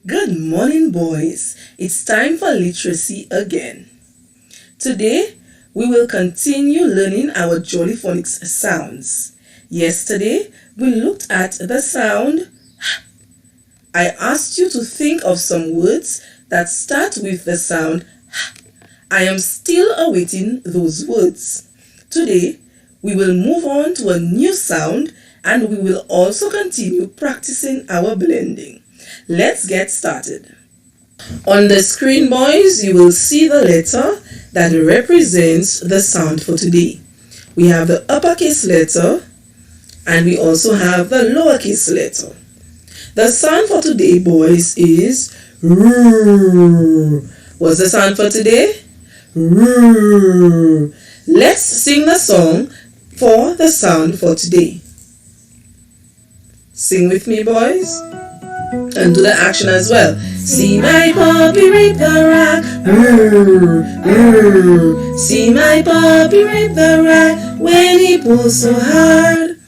Good morning, boys. It's time for literacy again. Today, we will continue learning our Jolly Phonics sounds. Yesterday, we looked at the sound H. I asked you to think of some words that start with the sound H. I am still awaiting those words. Today, we will move on to a new sound and we will also continue practicing our blending. Let's get started. On the screen, boys, you will see the letter that represents the sound for today. We have the uppercase letter and we also have the lowercase letter. The sound for today, boys, is R. What's the sound for today? R. Let's sing the song for the sound for today. Sing with me, boys, and do the action as well. See my puppy rip the rock, see my puppy rip the rock when he pulls so hard.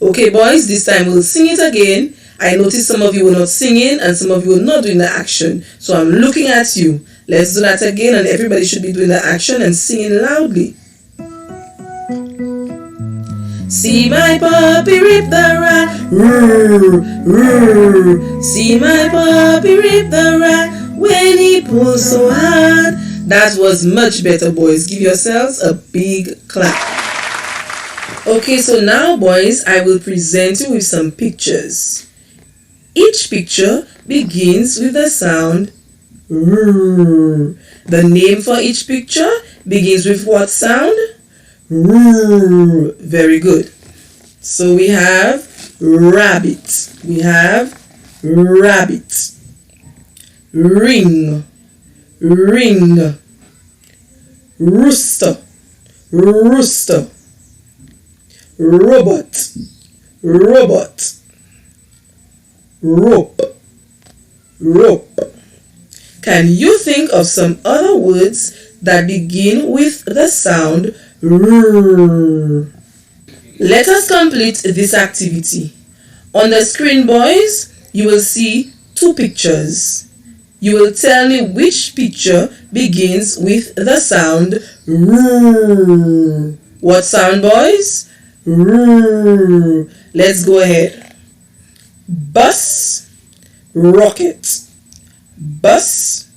Okay, boys, this time we'll sing it again. I noticed some of you were not singing and some of you were not doing the action, so I'm looking at you. Let's do that again, and everybody should be doing the action and singing loudly. See my puppy rip the rock, see my puppy rip the rock when he pulls so hard. That was much better, boys. Give yourselves a big clap. Okay, so now, boys, I will present you with some pictures. Each picture begins with the sound R. The name for each picture begins with what sound? R. Very good. So we have rabbit. We have rabbit. Ring. Ring. Rooster. Rooster. Robot. Robot. Rope. Rope. Can you think of some other words that begin with the sound R? Let us complete this activity. On the screen, boys, you will see two pictures. You will tell me which picture begins with the sound R. What sound, boys? R. Let's go ahead. Bus, rocket. Bus,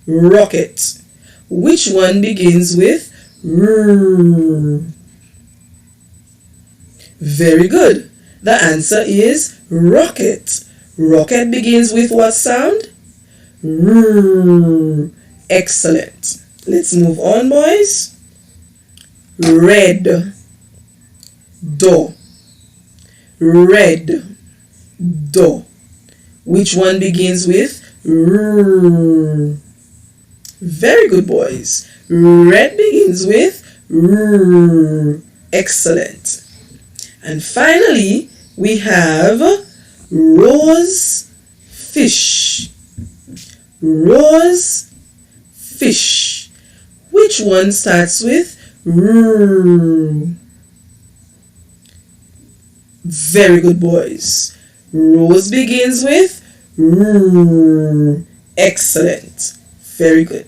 rocket. Which one begins with R? Very good. The answer is rocket. Rocket begins with what sound? R. Excellent. Let's move on, boys. Red. Door. Red. Door. Which one begins with R? Very good, boys. Red begins with R. Excellent. And finally, we have rose fish. Rose fish. Which one starts with R? Very good, boys. Rose begins with R. Excellent. Very good.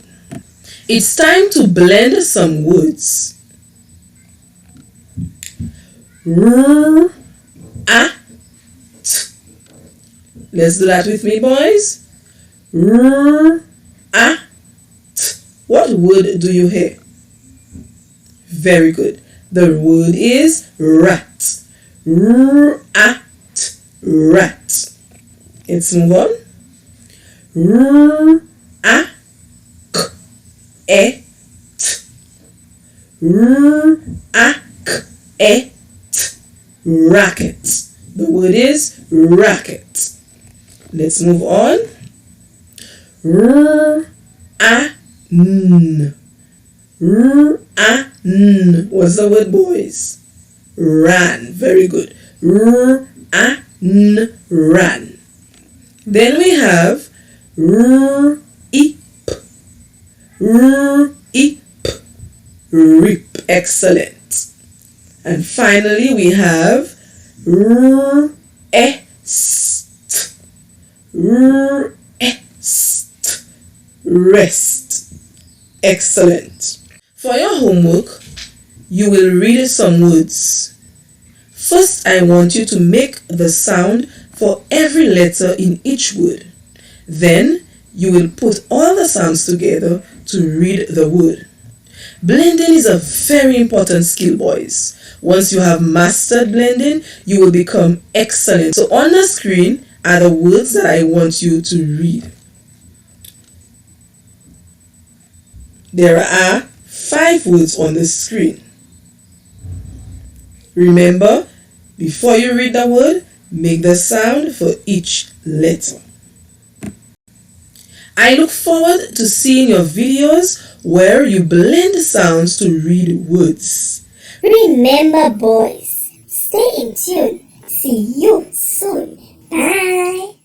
It's time to blend some words. R, a, t. Let's do that with me, boys. R, a, t. What word do you hear? Very good. The word is rat. R, a, t. Rat. Let's move on. R, a, k, e, t. R, a, k, e, t. Racket. The word is racket. Let's move on. R, a, n. R, a, n. What's the word, boys? Ran. Very good. R, a, n. Ran. Then we have R, e, p. R, e, p. Rip. Excellent. And finally, we have R-E-S-T. R-E-S-T. rest. Excellent. For your homework, you will read some words. First, I want you to make the sound for every letter in each word. Then, you will put all the sounds together to read the word. Blending is a very important skill, boys. Once you have mastered blending, you will become excellent. So on the screen are the words that I want you to read. There are 5 words on the screen. Remember, before you read the word, make the sound for each letter. I look forward to seeing your videos where you blend sounds to read words. Remember, boys, stay in tune. See you soon. Bye.